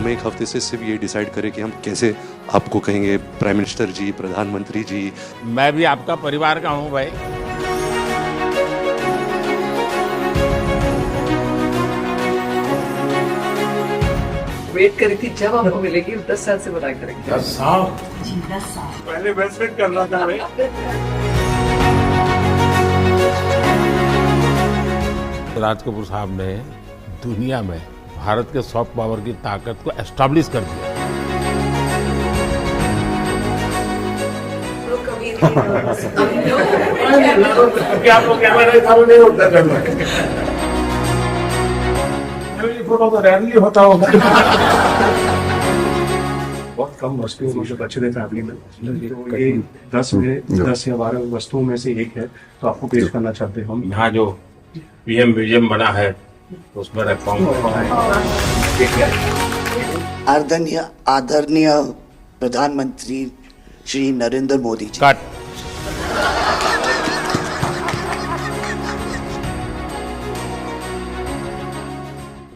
हम एक हफ्ते से सिर्फ ये डिसाइड करें कि हम कैसे आपको कहेंगे प्राइम मिनिस्टर जी, प्रधानमंत्री जी। मैं भी आपका परिवार का हूं भाई। वेट करी थी जब आपको मिलेगी 10 साल से बनाए करेंगे। 10 साल जी 10 साल पहले वेट करना था भाई। राज कपूर साहब ने दुनिया में भारत के सॉफ्ट पावर की ताकत को एस्टैब्लिश कर दिया। क्या तो कैमरा चालू नहीं होता करना फोटो तो रैली होता होगा। बहुत कम वस्तुओं में जो बचे थे फैमिली में, तो ये 10 या 12 वस्तुओं में से एक है, तो आपको पेश करना चाहते हैं हम। यहाँ जो पीएम म्यूजियम बना है उसमें रखवाऊंगा। आदरणीय प्रधानमंत्री श्री नरेंद्र मोदी जी। कट।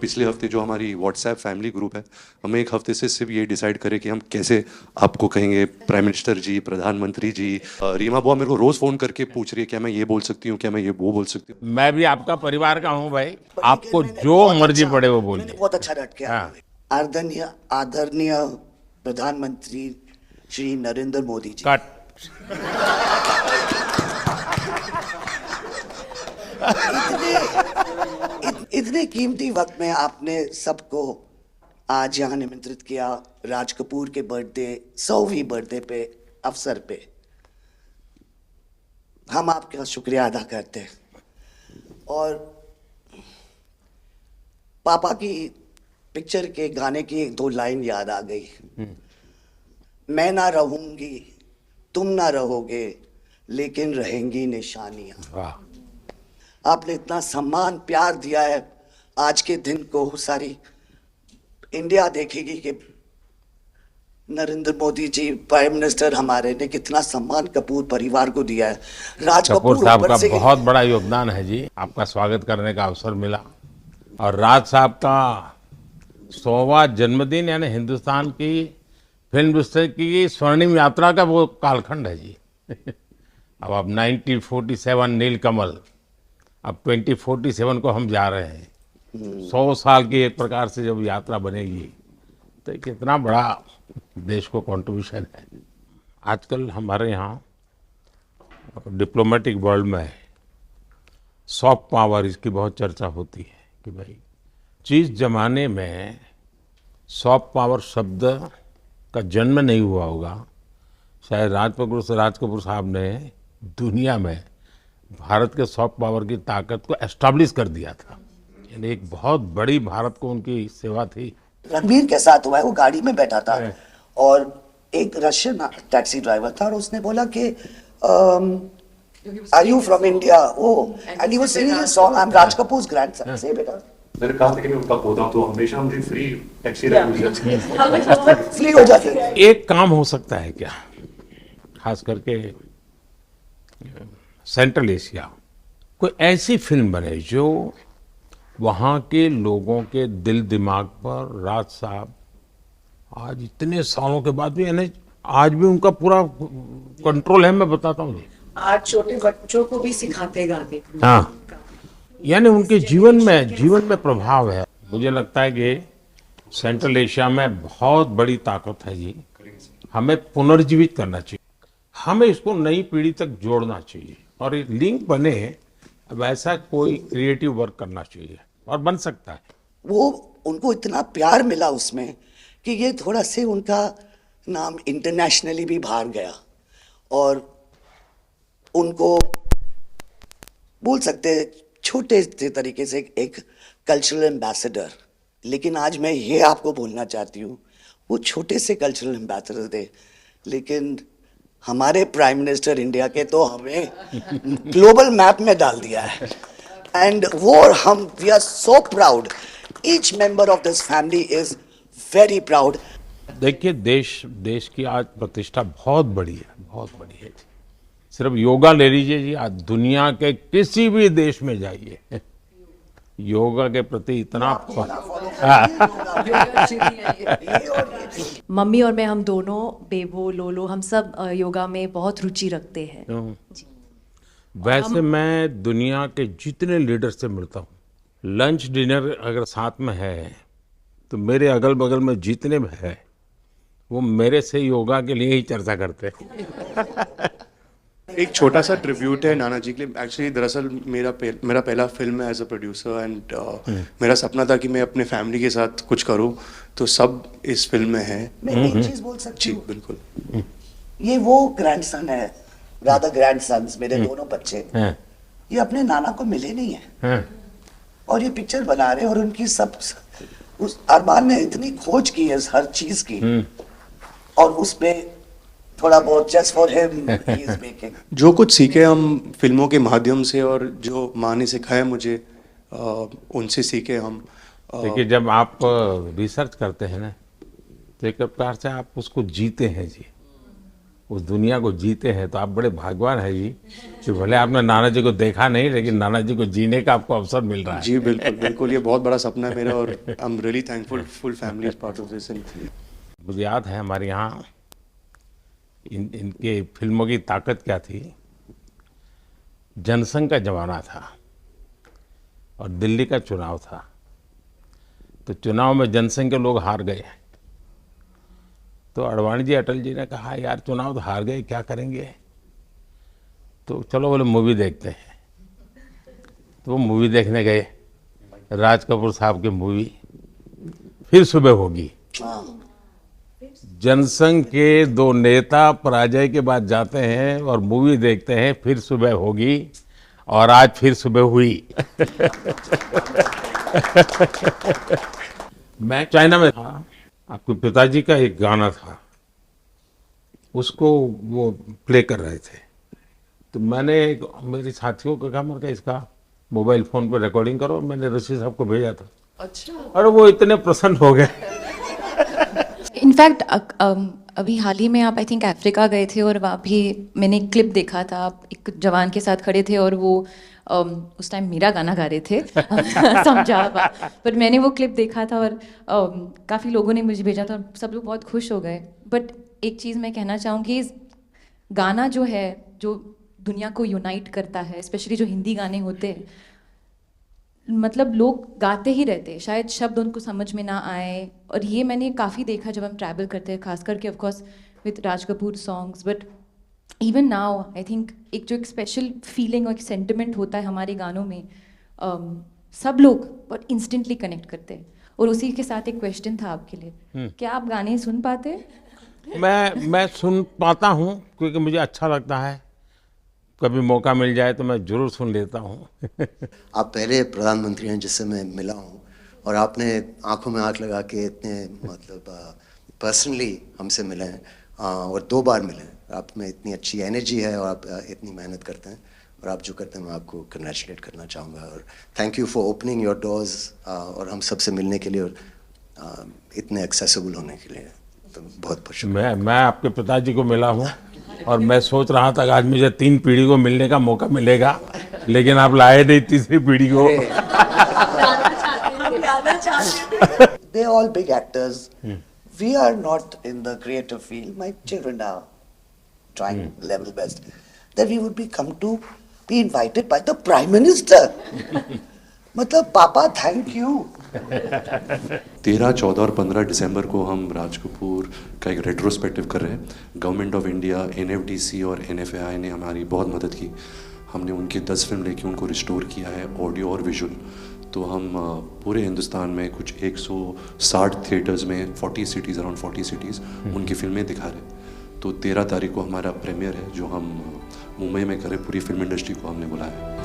पिछले हफ्ते जो हमारी व्हाट्सएप फैमिली ग्रुप है, हम एक हफ्ते से सिर्फ ये डिसाइड करें कि हम कैसे आपको कहेंगे प्राइम मिनिस्टर जी, प्रधानमंत्री जी। रीमा बुआ मेरे को रोज फोन करके पूछ रही है क्या मैं ये बोल सकती हूँ, क्या मैं ये वो बोल सकती हूँ। मैं भी आपका परिवार का हूं भाई, आपको जो मर्जी पड़े वो बोलिए। बहुत अच्छा रट के हाँ। आदरणीय प्रधानमंत्री श्री नरेंद्र मोदी जी। कट। इतने कीमती वक्त में आपने सबको आज यहाँ निमंत्रित किया राज कपूर के बर्थडे 100वीं बर्थडे पे अवसर पे। हम आपका शुक्रिया अदा करते हैं। और पापा की पिक्चर के गाने की 1-2 लाइन याद आ गई। मैं ना रहूंगी, तुम ना रहोगे, लेकिन रहेंगी निशानियां। वाह। आपने इतना सम्मान प्यार दिया है, आज के दिन को सारी इंडिया देखेगी कि नरेंद्र मोदी जी प्राइम मिनिस्टर हमारे ने कितना सम्मान कपूर परिवार को दिया है। राज कपूर साहब ऊपर का से बहुत बड़ा योगदान है जी। आपका स्वागत करने का अवसर मिला और राज साहब का 100वां जन्मदिन यानी हिंदुस्तान की फिल्म इंडस्ट्री की स्वर्णिम यात्रा का वो कालखंड है जी। अब 1947 नीलकमल, अब 2047 को हम जा रहे हैं। 100 साल की एक प्रकार से जब यात्रा बनेगी तो कितना बड़ा देश को कंट्रीब्यूशन है। आजकल हमारे यहाँ डिप्लोमेटिक वर्ल्ड में सॉफ्ट पावर इसकी बहुत चर्चा होती है कि भाई जिस जमाने में सॉफ्ट पावर शब्द का जन्म नहीं हुआ होगा, शायद राज कपूर साहब ने दुनिया में भारत के सॉफ्ट पावर की ताकत को एस्टैब्लिश कर दिया था। यानी एक बहुत बड़ी भारत को उनकी सेवा थी। रणबीर के साथ हुआ है, वो गाड़ी में बैठा था और एक रशियन टैक्सी ड्राइवर था और उसने बोला कि are you from India? And he was singing a song, I am Raj Kapoor's grandson. से बेटा मैंने कहा था कि मैं उनका पोता हूं, तो हमेशा मुझे फ्री टैक्सी रही फ्री हो जाती है। एक काम हो सकता है क्या, खास करके सेंट्रल एशिया, कोई ऐसी फिल्म बने जो वहाँ के लोगों के दिल दिमाग पर राज साहब आज इतने सालों के बाद भी, यानी आज भी उनका पूरा कंट्रोल है। मैं बताता हूँ जी, आज छोटे बच्चों को भी सिखाते गाते। हाँ, यानी उनके जीवन में प्रभाव है। मुझे लगता है कि सेंट्रल एशिया में बहुत बड़ी ताकत है जी। हमें पुनर्जीवित करना चाहिए, हमें इसको नई पीढ़ी तक जोड़ना चाहिए और एक लिंक बने, वैसा कोई क्रिएटिव वर्क करना चाहिए और बन सकता है। वो उनको इतना प्यार मिला उसमें कि ये थोड़ा से उनका नाम इंटरनेशनली भी बाहर गया और उनको बोल सकते हैं छोटे से तरीके से एक कल्चरल एम्बेसडर। लेकिन आज मैं ये आपको बोलना चाहती हूँ, वो छोटे से कल्चरल एम्बेसडर थे, लेकिन हमारे प्राइम मिनिस्टर इंडिया के तो हमें ग्लोबल मैप में डाल दिया है। एंड वो हम we are so proud, each member of this family is very proud. देखिए देश की आज प्रतिष्ठा बहुत बड़ी है, बहुत बड़ी है। सिर्फ योगा ले लीजिए जी, आज दुनिया के किसी भी देश में जाइए, योगा के प्रति इतना योगा सीधी है ये। ये और ये मम्मी और मैं हम दोनों बेबो लोलो हम सब योगा में बहुत रुचि रखते हैं। वैसे मैं दुनिया के जितने लीडर से मिलता हूँ, लंच डिनर अगर साथ में है तो मेरे अगल बगल में जितने भी है वो मेरे से योगा के लिए ही चर्चा करते हैं। एक छोटा सा ट्रिब्यूट है नाना जी के लिए। एक्चुअली दरअसल मेरा पहला फिल्म है एज अ प्रोड्यूसर एंड मेरा सपना था कि मैं अपने फैमिली के साथ कुछ करूं, तो सब इस फिल्म में है। मैं एक चीज बोल सकती जी हूँ, बिल्कुल। ये वो ग्रैंडसन है, राधा ग्रैंडसन्स मेरे दोनों बच्चे, हैं, ये अपने नाना को मिले नहीं है हैं। और ये पिक्चर बना रहे हैं और उनकी सब उस अरमान ने इतनी खोज की है हर चीज की और उसमें थोड़ा बहुत just for him he is making. जो कुछ सीखे हम फिल्मों के माध्यम से और जो माँ ने सिखाया मुझे उनसे सीखे हम। देखिए जब आप रिसर्च करते हैं ना तो एक प्रकार से आप उसको जीते हैं जी, उस दुनिया को जीते हैं, तो आप बड़े भाग्यवान हैं जी कि भले आपने नाना जी को देखा नहीं लेकिन नाना जी को जीने का आपको अवसर मिल रहा है। जी बिल्कुल बिल्कुल, ये बहुत बड़ा सपना है मेरा और I am really thankful, full family is part of this. मुझे याद है हमारे यहाँ इनके फिल्मों की ताकत क्या थी। जनसंघ का जमाना था और दिल्ली का चुनाव था, तो चुनाव में जनसंघ के लोग हार गए, तो अडवाणी जी अटल जी ने कहा यार चुनाव तो हार गए, क्या करेंगे, तो चलो बोले मूवी देखते हैं। तो वो मूवी देखने गए, राज कपूर साहब की मूवी फिर सुबह होगी। जनसंघ के दो नेता पराजय के बाद जाते हैं और मूवी देखते हैं फिर सुबह होगी, और आज फिर सुबह हुई। मैं चाइना में था, आपके पिताजी का एक गाना था, उसको वो प्ले कर रहे थे, तो मैंने मेरे साथियों को कहा, मैंने इसका मोबाइल फोन पर रिकॉर्डिंग करो, मैंने ऋषि साहब को भेजा था। अच्छा, और वो इतने प्रसन्न हो गए। इनफैक्ट अभी हाल ही में आप आई थिंक अफ्रीका गए थे और वहाँ भी मैंने एक क्लिप देखा था, आप एक जवान के साथ खड़े थे और वो उस टाइम मेरा गाना गा रहे थे। समझा, पर मैंने वो क्लिप देखा था और काफ़ी लोगों ने मुझे भेजा था और सब लोग बहुत खुश हो गए। बट एक चीज़ मैं कहना चाहूँगी, गाना जो है जो दुनिया को यूनाइट करता है, स्पेशली जो हिंदी गाने होते हैं, मतलब लोग गाते ही रहते हैं, शायद शब्द उनको समझ में ना आए। और ये मैंने काफ़ी देखा जब हम ट्रैवल करते हैं, खास करके of course with Raj Kapoor songs, but even now I think एक जो एक स्पेशल फीलिंग और एक सेंटिमेंट होता है हमारे गानों में, सब लोग बहुत इंस्टेंटली कनेक्ट करते हैं। और उसी के साथ एक क्वेश्चन था आपके लिए, क्या आप गाने सुन पाते हैं? मैं सुन पाता हूँ क्योंकि मुझे अच्छा लगता है, कभी मौका मिल जाए तो मैं जरूर सुन लेता हूँ। आप पहले प्रधानमंत्री हैं जिससे मैं मिला हूँ और आपने आंखों में आंख लगा के इतने मतलब पर्सनली हमसे मिले हैं और 2 बार मिले हैं। आप में इतनी अच्छी एनर्जी है और आप इतनी मेहनत करते हैं और आप जो करते हैं मैं आपको कंग्रेचुलेट करना चाहूँगा और thank you for opening your doors और हम सबसे मिलने के लिए और इतने एक्सेसिबल होने के लिए, तो बहुत खुश हूँ। मैं आपके पिताजी को मिला हूँ और मैं सोच रहा था कि आज मुझे 3 पीढ़ी को मिलने का मौका मिलेगा, लेकिन आप लाए नहीं तीसरी पीढ़ी को। They're all big actors. We are not in the creative field. My children are trying level best. That we would be invited by the Prime Minister. मतलब पापा थैंक यू। 13, 14 और 15 दिसंबर को हम राज कपूर का एक रेट्रोस्पेक्टिव कर रहे हैं। गवर्नमेंट ऑफ इंडिया, NFDC और NFAI ने हमारी बहुत मदद की। हमने उनकी 10 फिल्म लेके उनको रिस्टोर किया है, ऑडियो और विजुअल। तो हम पूरे हिंदुस्तान में कुछ 160 थिएटर्स में 40 सिटीज़, अराउंड 40 सिटीज़ उनकी फिल्में दिखा रहे हैं। तो 13 तारीख को हमारा प्रीमियर है जो हम मुंबई में करें। पूरी फिल्म इंडस्ट्री को हमने बुलाया है।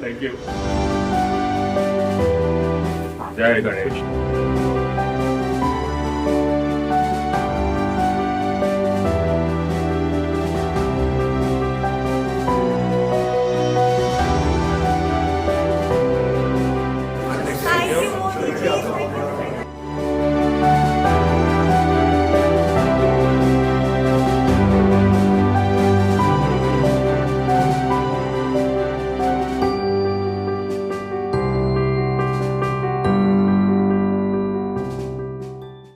Thank you. जय गणेश।